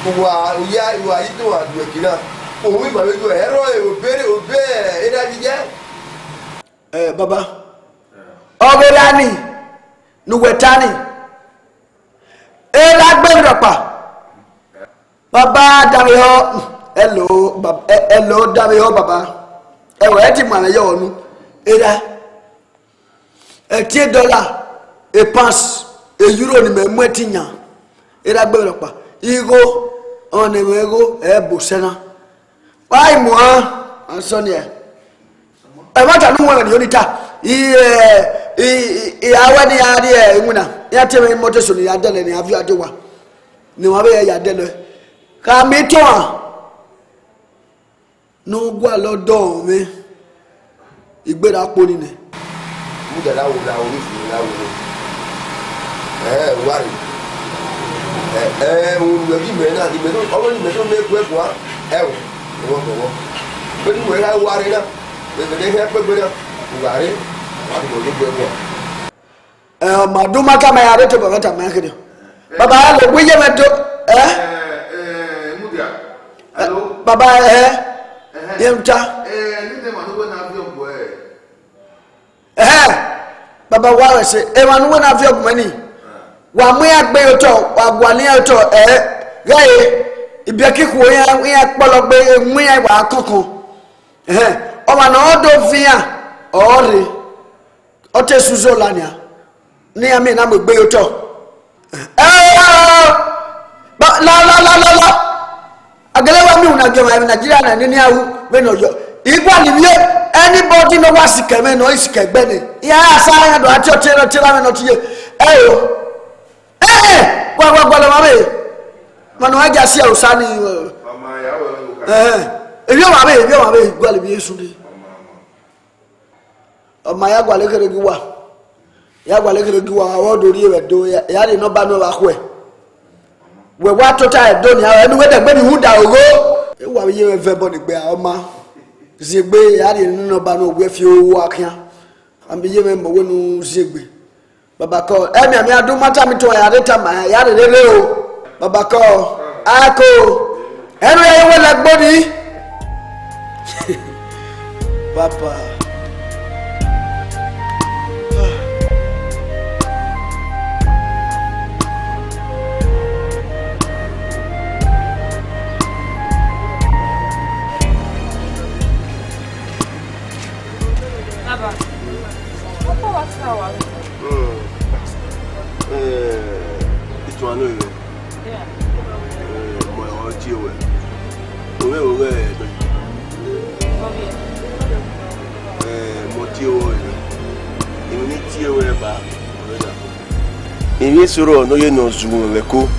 Wa itu wa kina o mi ba we go ero o be e da je baba o be lani nu wetani e la gbe ropa baba dawe ho hello baba hello dawe ho baba e we ti ma yo onu e da $10 e pounds e euro ni me mu ti yan e da gbe ropa igo on ego bosena why mo ansonia e mata nu won ni onita awani ya de enuna ya teme moto so ni adele ni afi adewa ni wa be ya adele ka mi to no gwa lodo mi igbera po ni ne mu da lawo la ori fi lawo Wari. We give me now. The me already me don't make work one. Wo. But we have wari na. We dey help we na. Wari. Wari go look work. Maduma kama ya reto baba makede. Baba ale we je meto Mudia. Hello. Baba Yemta. Ni manu we na avion boy. Baba wa se manu we na avion mani. Wa mu agbe oto, wa gwani oto gaye ibiaki ku ya pologbe mu ya wa kokon. O ma na odo via ore. Ote suzo lania. Ni ami na mo gbe oto. La. Agelewa mi una gema Nigeria na ni awu we no yo. Igwa ni wie anybody no wasike me no isike gbe ni. Ya asa ya do ati otira me no tiye. Gwa le mame. Manu aja si ausani. Mama ya we. Ebi o mame gwa le bi Yesu ni. O ma ya gwa le kere giwa. Ya gwa le kere giwa awodo ri e do ya ni no ba no ba ko e. We wa total do ni enu we de gbe mi huda ogo. E wa ye we fe bo ni gbe o ma. Zegbe ya ni no ba no gbe fi owo akan. Am ye me mo we nu zegbe. Baba ko emi ami adu mata mi to ya reta ma ya re o. Baba ko ako enu ye we la gbo ni. Papa Baba. Apa what's our? Itu anu ye. Yeah. Mo ti o we. Owe. Mo ti o ye. Imi ni ti o we ba. Imi soro no ye no zumu we ko.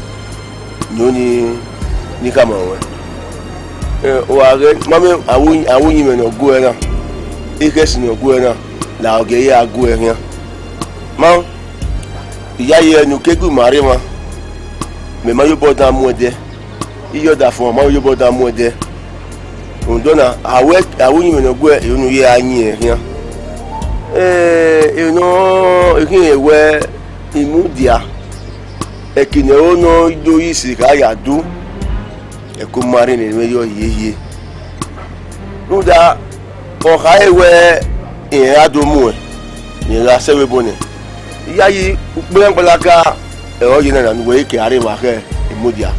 No ni kama we. O age mame awun me no go na. Ikesi no go na. La oge ya go e yan. Ma iya ye nu kegu mari ma me ma yo boda mu de iyo da fun ma yo boda mu de ondona awun me no go e nu ye anyi e yan ikin ewe imudia ekine ono do isi ka ya du e ko mari ni me yo yeye nuda o ka ewe e adomu e ni la sewe bone iya yi gbe ngbalaga o yi na nu we ke are ma ke imudia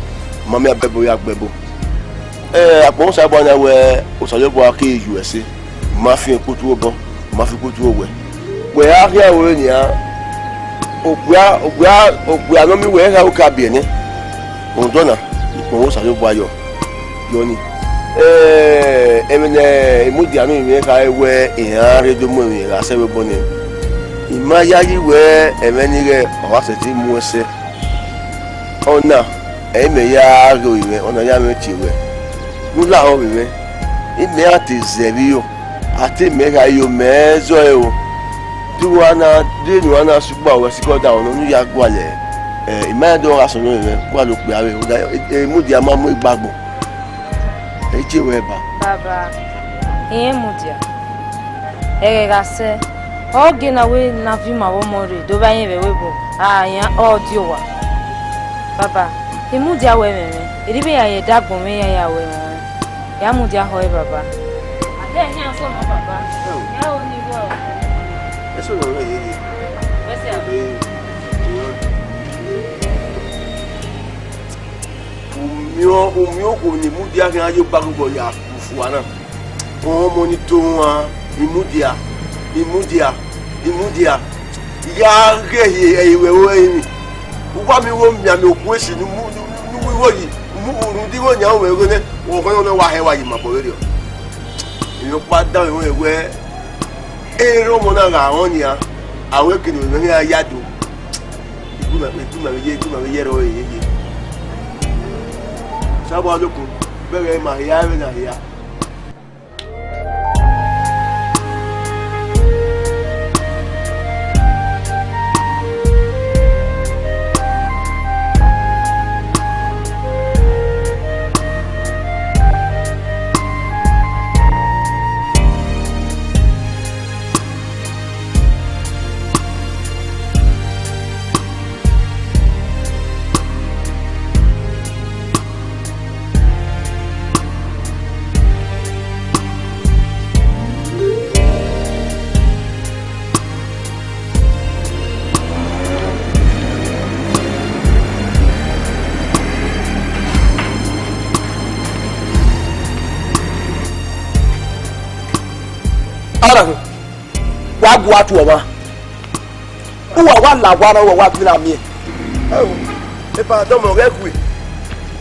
mama abebo ya gbebo apon sa bo na we o so le bo ke USA ma fi kutu obo ma fi kutu owe we ahia we ni a ogua no mi we ha o ka bi ni on dona ipon o so le bo ayo yo ni emene imudia no mi ka we ihan redo mo mi ra se we bo ni ima yayi we emenire owaseti mu ese ona eme ya go iwe ona ya me ti we nula o iwe ime ati zebiyo ati mega yo mezo e o dinu ana sugba we sikoda ona nu ya gwale ima do raso no iwe kwa lo pe awe o mudi ama mu igbagbo e je we ba Baba. Mudia. Gase. Oge na we na vi ma wo more do ba yin be we bo ya audio wa baba imudia we meme iribe ya ye dagbon me ya we ya mudia ho e baba ade ni an so mo baba ya o ni wo eso no le ye bese ya umio ko ni mudia kan ayo gbagbo ya fufu ana o mo ni to wa imudia ya ge ewe we mi ugba mi wo mi ami oku esi ni wo yi mu uru di wo nya we go ne wo ko no wa he wa yi ma bo re o yo pa da we ero mo na ga won ya awe kinu ni ya do tu ma ye ro ye sabo aloko bere ma ya we na ya ara wa bu atu oma wa la wa na wa bi na mi e pa do mo re ku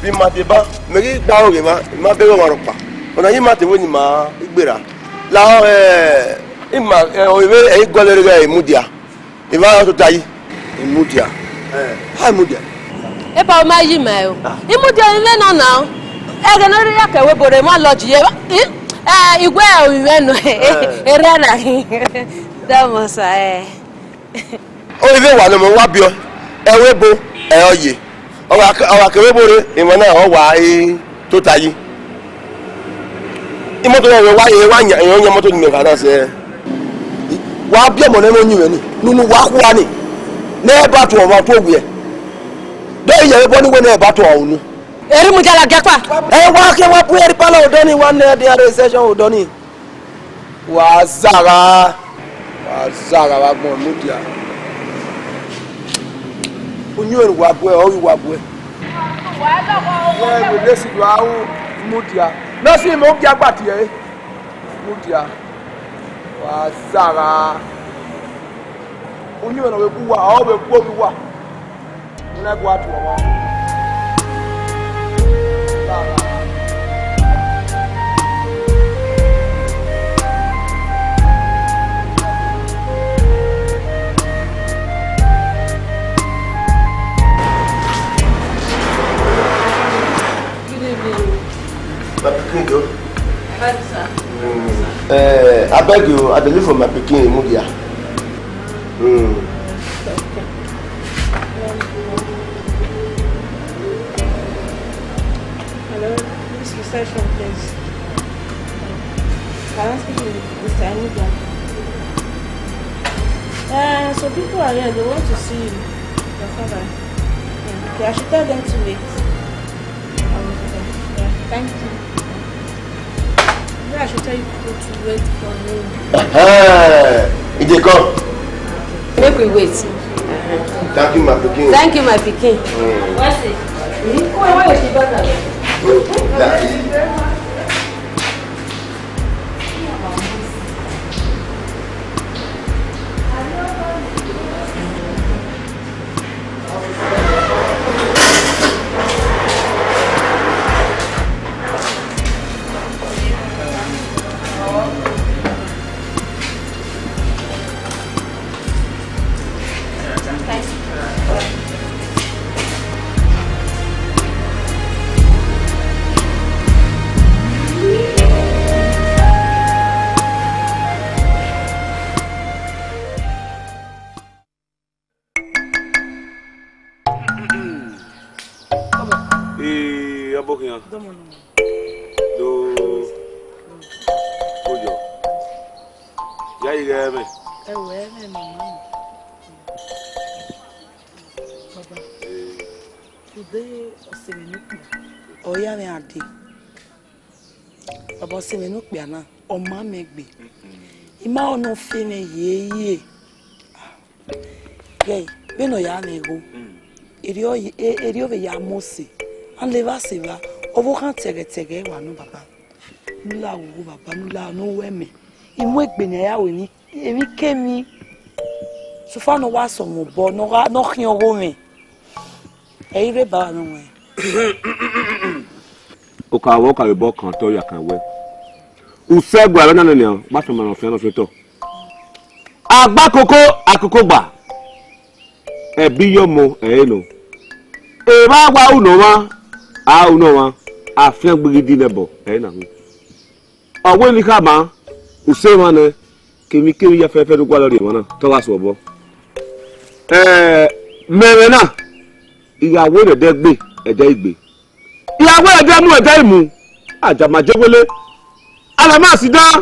bi ma te ba me ri gba ore ma be ro ro pa ona yi ma te wo ni ma igbera la ima o iwe e gole re imudia iva to tayi imudia ha imudia e pa o ma yi ma o imudia ile na na e ga no ri ya ka we bore ma lodge ye igwe owiwe no era na da mo sa o iwe wa no mo wa bio ewe bo oye o wa ke we bore imo na o wa to tayi imoto we wa ye wa nya eyan moto ni me ka na se wa bio mo na nyu ni nunu wa kwa ni na ba to o ma to gwe do ye bo ni we na ba to o nu eri mu jala gapa wa ke wa pu eri pala odoni one day recession odoni wa zara wa gbon mudia onyu eri wa bu e o ri wa bu e wa lowo o we lesi do awu mudia no si mo bi agba ti e mudia wa zara onyu eri we ku wa o we ku obi wa na gwa to wa I beg you, I deliver my Peking Mudia. Hello, this reception, please. Can I speak with Mr. Mudia? So people are here, they want to see you, your father. Okay, I should tell them to wait. Thank you. I should tell you people to wait for me. They come. Make we wait. Thank you, my Peking. Thank you, my Peking. What's it? Why is she better? Baba se me no kpia na o ma megbe ima ono fe ne yeye gay be no ya na ego eri o ve ya mose an le va se va o vo kan tege wa no baba nula wo baba nula no we me imu egbe ni ya we ni emi kemi so fa no wa so mo bo no hin owo me e ire ba no we o ka wo ka le bo kan to ya kan we o segu ara na ni o ba so ma fi no fi to agba koko akoko gba e bi yo mo e no e ba wa uno wa a uno wa a fi gbigidi nebo e na hu owo ni ka ma o se wa ne kemi ya fe do gwa lori won na to wa so bo mere na ìyàwó rẹ̀ dẹ́ gbé ẹ̀jẹ̀ ìgbé ìyàwó rẹ̀ dẹ́ mú ẹ̀jẹ̀ ìmú àjàmàjẹ́wélé alamasi dán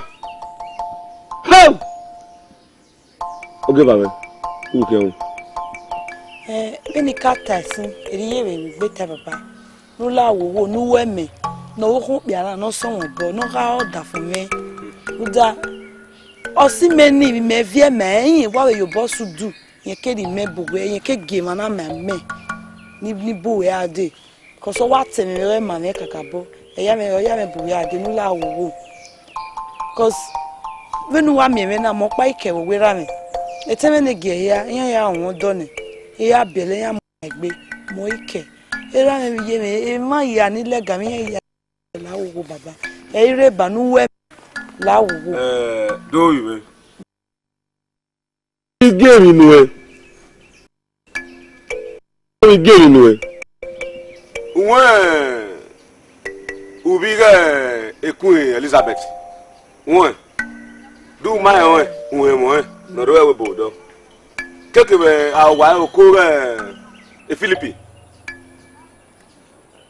oge bàbá kúrò kẹun. bẹ́ẹ̀ni ká ta ẹ̀sìn èyí rẹ̀ gbé ta bàbá ló láwòwò níwọ̀ ẹ̀mẹ̀ náà ó kún pìàrà náà sọ̀wọ̀n bọ̀ náà ká ọ̀dà fún mi lóda ọsí mẹ́ni mẹ́fí ẹ̀mẹ̀ ẹ̀yìn wàwẹ̀ yóò bọ́ sùn dù yẹn kéde mẹ́bùwẹ̀ yẹn kéde mọ́nà mẹ́mẹ́ ni buwe ade koso wa temere ma me kakabo eya me buwe ade nu la wo cause Venu wa mi na mo pa ike wo wera mi. Eteme ne ge ya won do ni. Ya bele ya mo egbe mo ike. Era mi ye me ma ya ni lega mi ya la wo baba. E ire banu we la wo. Do you igeri nuwe. Igeri nuwe. Uwe ubiga ekun Elizabeth. Uwe do my own uwe no do we bodo. Keke be awa oko e Philippi.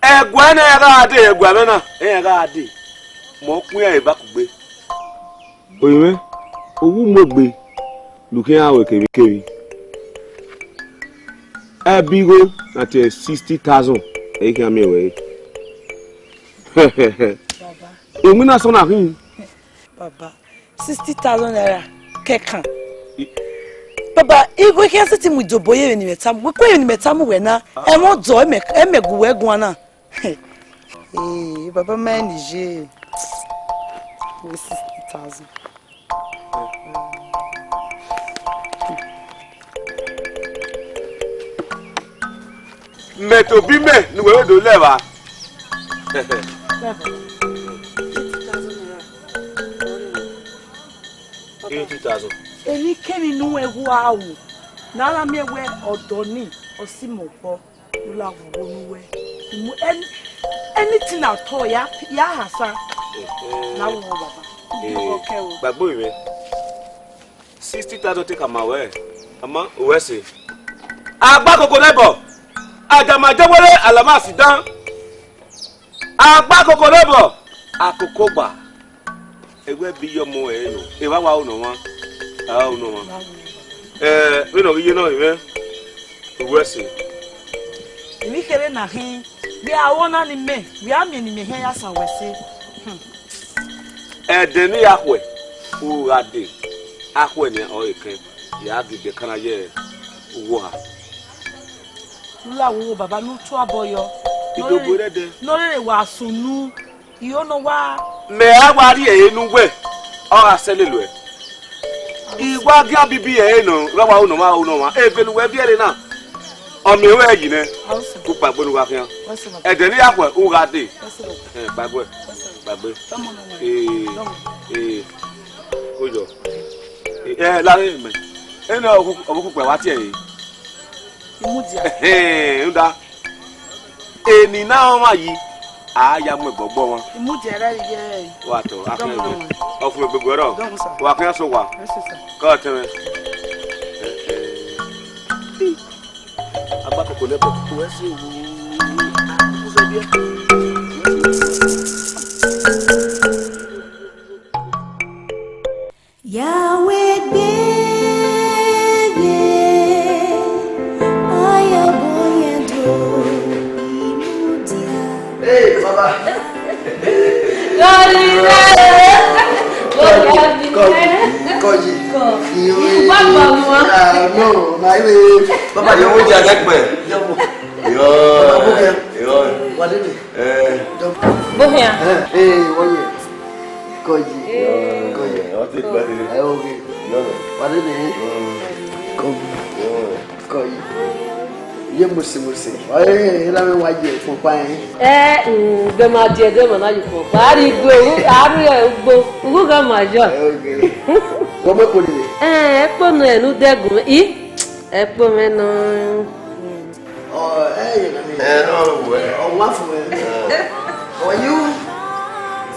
Egwa na ga ade egwa me na ga ade. Mo kun e ba kugbe. Oyiwe owu mo gbe looking awe kebi. Bigo at 60,000 e kan me we. Baba. Emi na so na hin. Baba 60,000 naira kekan. Baba, igwe ke siti mu joboye ni metam. We ko ni metam we na e won do emegu we gun na. Baba man je 60,000. Meto bi me ni we do leva. 80,000. Eni kemi nu ewu awu. Na la mi we odoni osimopo la wo nu we. Anything at all ya hasa. Na wo baba. Okay o. Gbagbo iwe. 60,000 take am away. Ama we say. Agba koko lebo. Ajamajewere alamasi dan. Agba koko lebo. Akoko gba. Ewe bi yomo e no. E wa wa ono wan. Ah ono wan. We no ye no iwe. We say. Mi kere na hin. Bi awona ni me. Bi ami ni me hin ya san we say. Edeni yakwe. O ade. Akwe ni o eken. Ya gbe kana ye wo ha. Lula wo baba nu tu aboyo. Idogore de. No le wa sunu. Iyo no wa me agwari e nu we. O aselelu e. Igwa gi abibi e no. Rawa uno ma. E velu we bi ere na. O mi we yi ne. Ku pa gbonu wa kian. Edeni yakwe o ade. Gbagbo. Kojo. La me. Ena oku pe wa ti e. Imudia. Nda. Eni na wa yi. Aya mo gbogbo won. Imudia ra ye. Wa to akan e. O fun gbogbo ro. Wa kan so wa. Ko teme. Agba koko lebo ko we si wu. Ku so bi. Yahweh bebe ayaboyedo imudia. Hey baba. Koji. Baba mo. No, na iwe. Baba yo wo ja lekpe. Yo. Yo. What is it? Bohia. Woye. Koji. Koji. O ti gba ni. Okay. Yo. What is it? Koji. Ye musi. Oye, ila me waje fun pa yin. Be ma die de ma na yu ko. Ari gbe ari gbo. Ugo ga ma jo. Okay. Wo me ko ni. Epo no enu degun. Epo me no. Oh, No we. oh, what for me? How are you?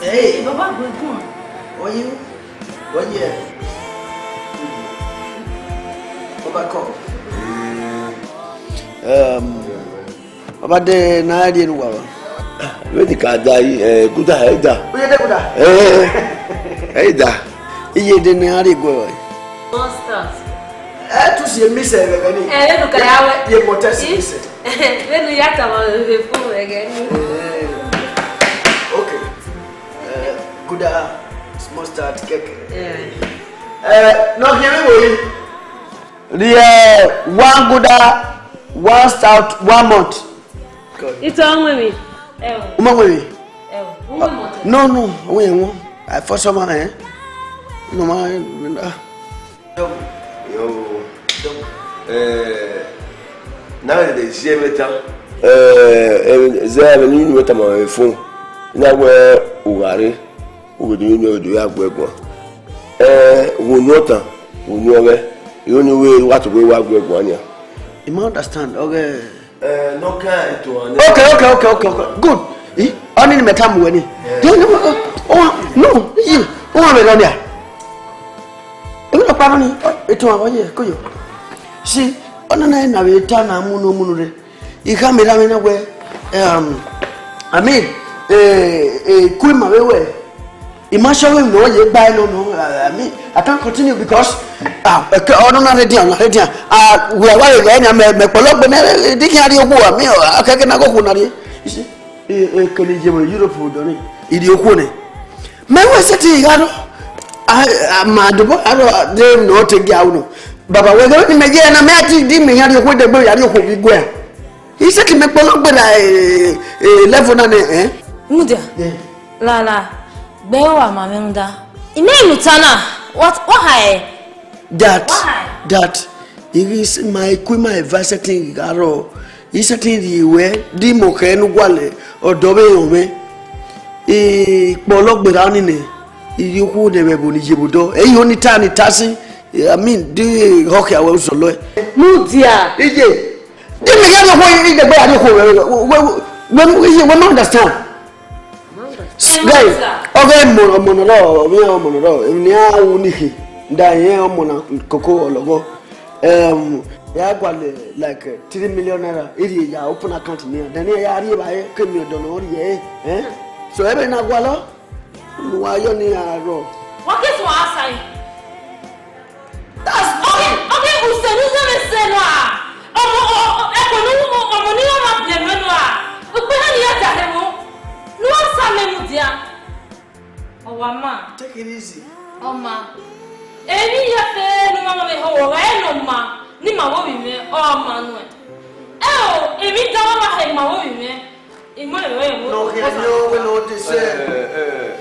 Hey, Baba go gun. how are you? What year? Baba call. Baba de na ri enu wa. We di ka da yi kuda e da. O ye de kuda. E da. Iye de na ri go. Monsters. Tu si mi se be ni. Le do ka yawe. Ye motas mi se. Le do yata ma be fu again. Okay. Kuda small start cake. No give me money. The one Buddha, one stout, 1 month. It's on with me. No, we won't. I for some man. No ma. Yo. Now they see me down. Zero new with my phone. Now where Ugari, who do you know do you have work? Who know who know you only way what to go work 1 year. You must understand, okay. No kind to Okay. Good. Only me time when oh no, you. Oh, I'm on there. You know, Pammy, it's one year. Go you. See, on the night, I will turn a moon. You can't be having away. I mean, queen my way. Imagine no, you buy no. I mean, I can't continue because ordinary deal. We are worried. I'm a pollock, but they can't do a meal. I can't go. You see, a collegiate Europe would only idiot. My city, I'm mad. I don't know to get out. Baba, we're going to make an American demon here with the boy. I don't know where. He said to me, but I left on it. Mudia, Lala, Bewa, Mamenda. Ime Mutana, what? Why? That it is my Kuma visiting Garo. Is a thing you wear, Dimoken Wale, or Dobe Ome. Pollock Beranine. You could never be Jibudo. A only tiny tassing. I mean, do you hockey? I was so low. Mudia. Didn't we have a way in the bed? When we will not understand. Okay, Monoro, we are Monoro, and now Uniki, Diane Mona, Coco, Logo. Yeah, like 3 million naira. It open account near. Then I came here, don't know, yeah. So every now, why you need a row? What is what I say? That's okay, who said you never said that? Take it easy. Oma. Any affair, no mamma, no ma, ni ma woman, or Manuel. Oh, if it don't my woman, in my way, no, we know this.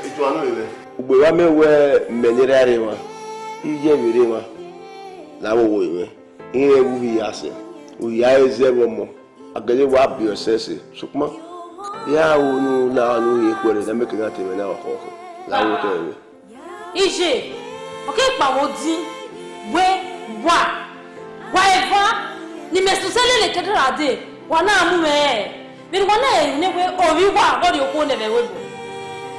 It's one way. We are me where many area. You gave me Rima. Now, here we are. We are zero more. I get you up your sessy. Sukma. Yeah, we know now, no equal. I'm making that even now. La tell you. Ije, okay, Pawodi, where, whatever, ni mesusele le kedrade, wana amume, but wana never or you are what you call never will.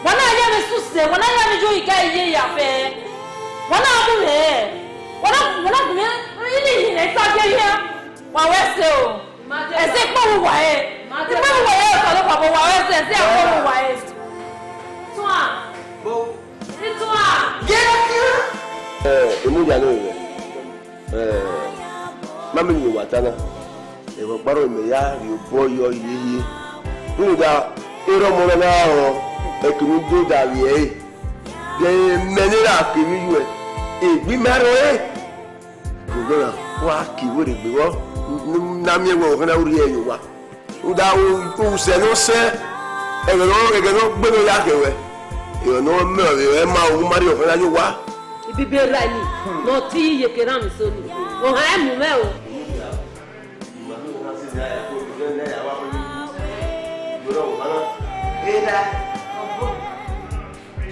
Wana ya mesuse, wana ya jo ikaye ya fe, wana amume, wana really, let's talk here. Wa wese, ese kwa wae, kwa wae, kwa wa wese, ese kwa wae. Twa. It's one. Imudia no. Mami ni watana. E wo paro me ya ri boy yo yiyi. Nuda ero mo na o e kunu do da wi e. De menira ki mi yu e. E bi maro e. Gogora wa ki wo re gbe wo. Na mi e wo na uri e yo wa. Uda o se no se. E no gbe no ya ke we. You know, Emma, Mario, when you are. If you be like me, no tea, you can have so. Oh, I am well.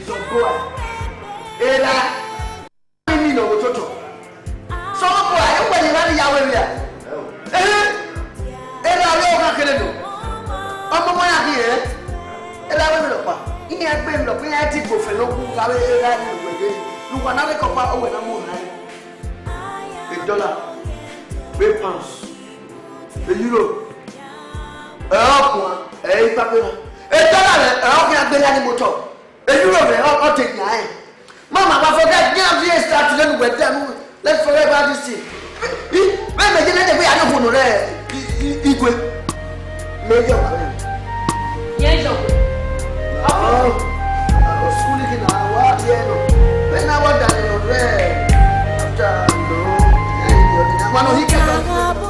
So go. Eda. I mean, no, Toto. So go. I want to run your area. Eda, we are going to do. I'm going to here. Eda, we will go. Ini agbem lo pin ati ko fe lo ku ka we ra ni gbege lu wa na le ko pa o we na mo na $1 £8 €euro pa pe $1 le agbe la ni motor €euro le o take na e mama ba forget get the start to we tell let's forget about this thing we me je le de pe ani ko no re igwe mejo yejo I was schooling in our yellow. When I was done in the red.